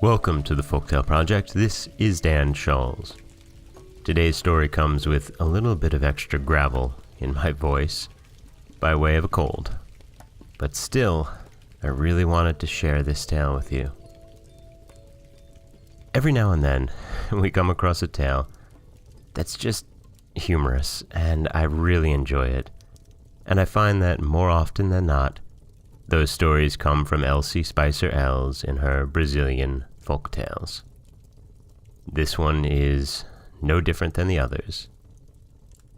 Welcome to the Folktale Project. This is Dan Scholes. Today's story comes with a little bit of extra gravel in my voice by way of a cold. But still, I really wanted to share this tale with you. Every now and then, we come across a tale that's just humorous, and I really enjoy it. And I find that more often than not, those stories come from Elsie Spicer Els in her Brazilian folk tales. This one is no different than the others,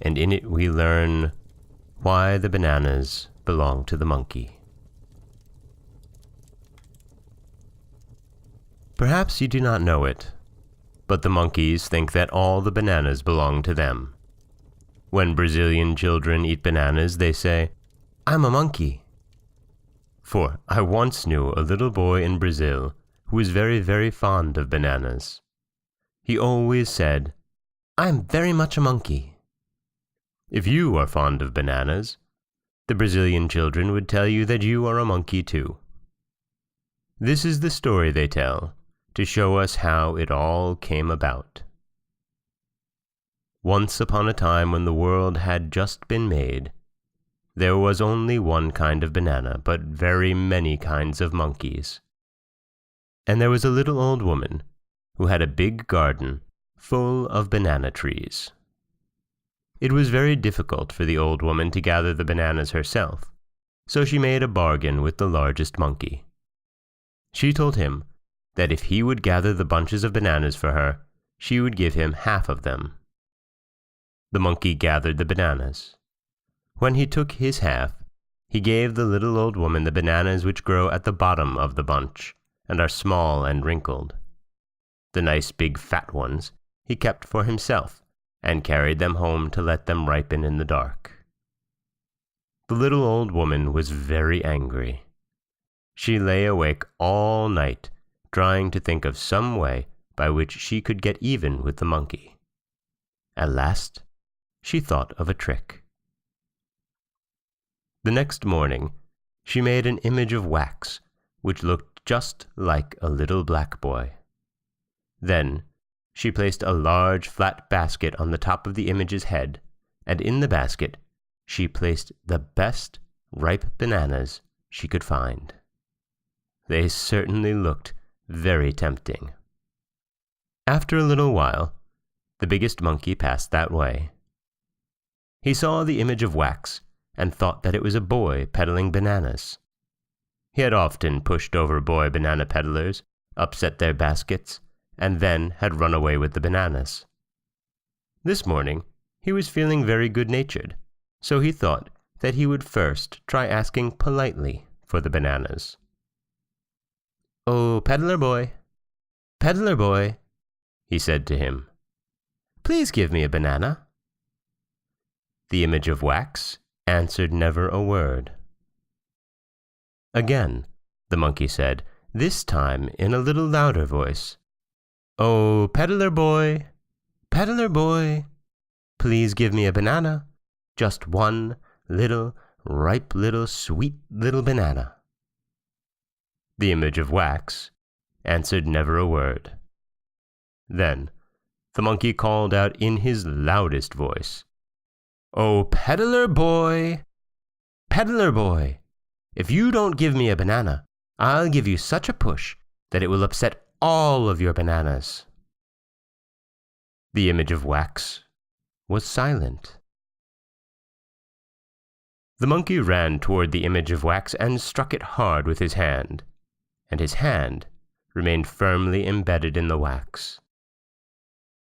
and in it we learn why the bananas belong to the monkey. Perhaps you do not know it, but the monkeys think that all the bananas belong to them. When Brazilian children eat bananas, they say, "I'm a monkey." For I once knew a little boy in Brazil who was very, very fond of bananas. He always said, "I'm very much a monkey." If you are fond of bananas, the Brazilian children would tell you that you are a monkey too. This is the story they tell to show us how it all came about. Once upon a time when the world had just been made, there was only one kind of banana, but very many kinds of monkeys. And there was a little old woman who had a big garden full of banana trees. It was very difficult for the old woman to gather the bananas herself, so she made a bargain with the largest monkey. She told him that if he would gather the bunches of bananas for her, she would give him half of them. The monkey gathered the bananas. When he took his half, he gave the little old woman the bananas which grow at the bottom of the bunch and are small and wrinkled. The nice big fat ones he kept for himself and carried them home to let them ripen in the dark. The little old woman was very angry. She lay awake all night trying to think of some way by which she could get even with the monkey. At last, she thought of a trick. The next morning, she made an image of wax, which looked just like a little black boy. Then, she placed a large flat basket on the top of the image's head, and in the basket, she placed the best ripe bananas she could find. They certainly looked very tempting. After a little while, the biggest monkey passed that way. He saw the image of wax and thought that it was a boy peddling bananas. He had often pushed over boy banana peddlers, upset their baskets, and then had run away with the bananas. This morning, he was feeling very good-natured, so he thought that he would first try asking politely for the bananas. "Oh, peddler boy, he said to him, "please give me a banana." The image of wax answered never a word. Again, the monkey said, this time in a little louder voice, "Oh, peddler boy, please give me a banana, just one little, ripe little, sweet little banana." The image of wax answered never a word. Then the monkey called out in his loudest voice, "Oh, peddler boy, if you don't give me a banana, I'll give you such a push that it will upset all of your bananas." The image of wax was silent. The monkey ran toward the image of wax and struck it hard with his hand, and his hand remained firmly embedded in the wax.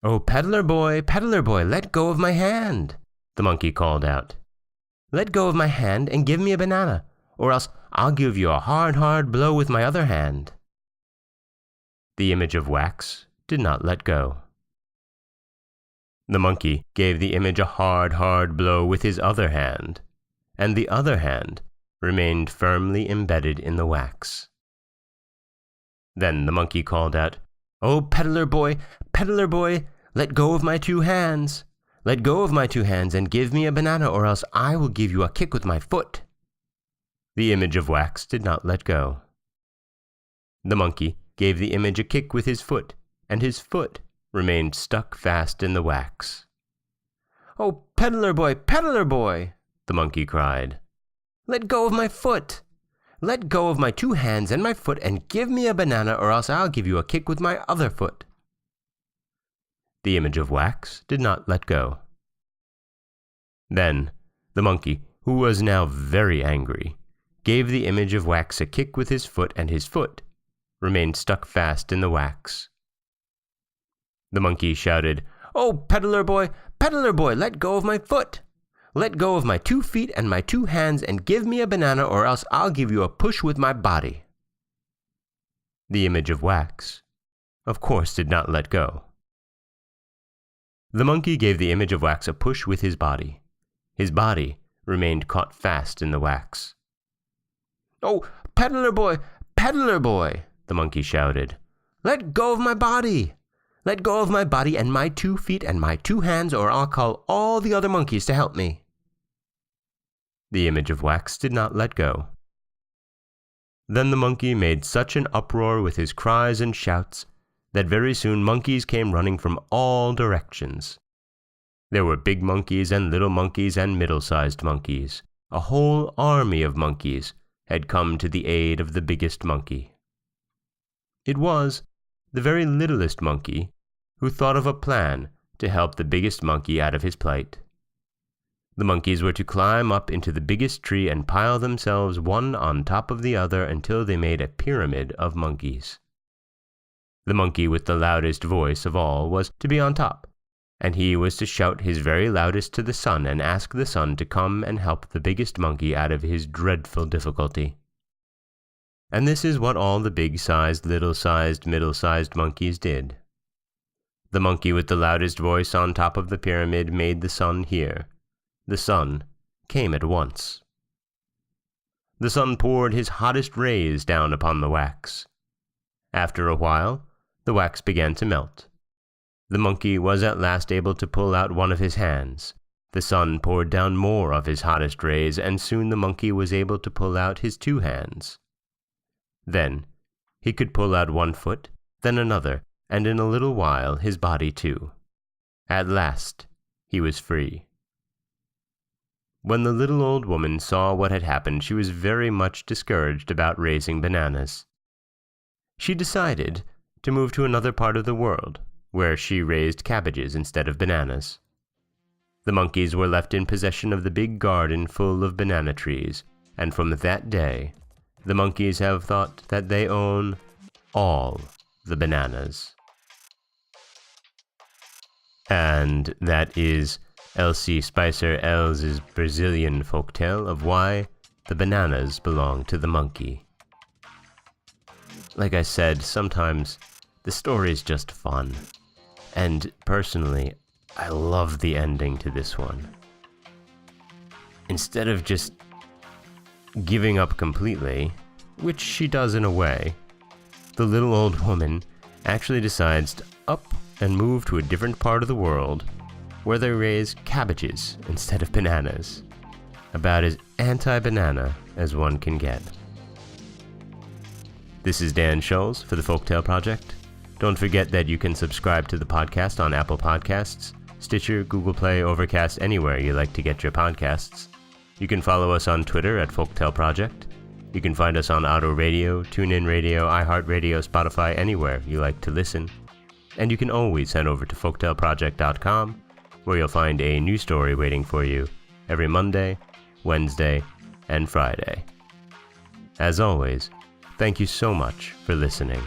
"Oh, peddler boy, let go of my hand," the monkey called out. "Let go of my hand and give me a banana, or else I'll give you a hard, hard blow with my other hand." The image of wax did not let go. The monkey gave the image a hard, hard blow with his other hand, and the other hand remained firmly embedded in the wax. Then the monkey called out, "Oh, peddler boy, let go of my two hands. Let go of my two hands and give me a banana, or else I will give you a kick with my foot." The image of wax did not let go. The monkey gave the image a kick with his foot, and his foot remained stuck fast in the wax. "Oh, peddler boy," the monkey cried. "Let go of my foot! Let go of my 2 hands and my foot and give me a banana, or else I'll give you a kick with my other foot." The image of wax did not let go. Then the monkey, who was now very angry, gave the image of wax a kick with his foot, and his foot remained stuck fast in the wax. The monkey shouted, "Oh, peddler boy, let go of my foot! Let go of my 2 feet and my 2 hands and give me a banana, or else I'll give you a push with my body." The image of wax, of course, did not let go. The monkey gave the image of wax a push with his body. His body remained caught fast in the wax. "Oh, peddler boy, the monkey shouted. "Let go of my body! Let go of my body and my 2 feet and my 2 hands, or I'll call all the other monkeys to help me." The image of wax did not let go. Then the monkey made such an uproar with his cries and shouts that very soon monkeys came running from all directions. There were big monkeys and little monkeys and middle-sized monkeys. A whole army of monkeys had come to the aid of the biggest monkey. It was the very littlest monkey who thought of a plan to help the biggest monkey out of his plight. The monkeys were to climb up into the biggest tree and pile themselves one on top of the other until they made a pyramid of monkeys. The monkey with the loudest voice of all was to be on top, and he was to shout his very loudest to the sun and ask the sun to come and help the biggest monkey out of his dreadful difficulty. And this is what all the big-sized, little-sized, middle-sized monkeys did. The monkey with the loudest voice on top of the pyramid made the sun hear. The sun came at once. The sun poured his hottest rays down upon the wax. After a while, the wax began to melt. The monkey was at last able to pull out one of his hands. The sun poured down more of his hottest rays, and soon the monkey was able to pull out his 2 hands. Then he could pull out 1 foot, then another, and in a little while his body too. At last he was free. When the little old woman saw what had happened, she was very much discouraged about raising bananas. She decided to move to another part of the world, where she raised cabbages instead of bananas. The monkeys were left in possession of the big garden full of banana trees, and from that day, the monkeys have thought that they own all the bananas. And that is Elsie Spicer Els's Brazilian folktale of why the bananas belong to the monkey. Like I said, sometimes the story is just fun. And personally, I love the ending to this one. Instead of just giving up completely, which she does in a way, the little old woman actually decides to up and move to a different part of the world where they raise cabbages instead of bananas. About as anti-banana as one can get. This is Dan Scholes for the Folktale Project. Don't forget that you can subscribe to the podcast on Apple Podcasts, Stitcher, Google Play, Overcast, anywhere you like to get your podcasts. You can follow us on Twitter at Folktale Project. You can find us on Auto Radio, TuneIn Radio, iHeartRadio, Spotify, anywhere you like to listen. And you can always head over to folktaleproject.com, where you'll find a new story waiting for you every Monday, Wednesday, and Friday. As always, thank you so much for listening.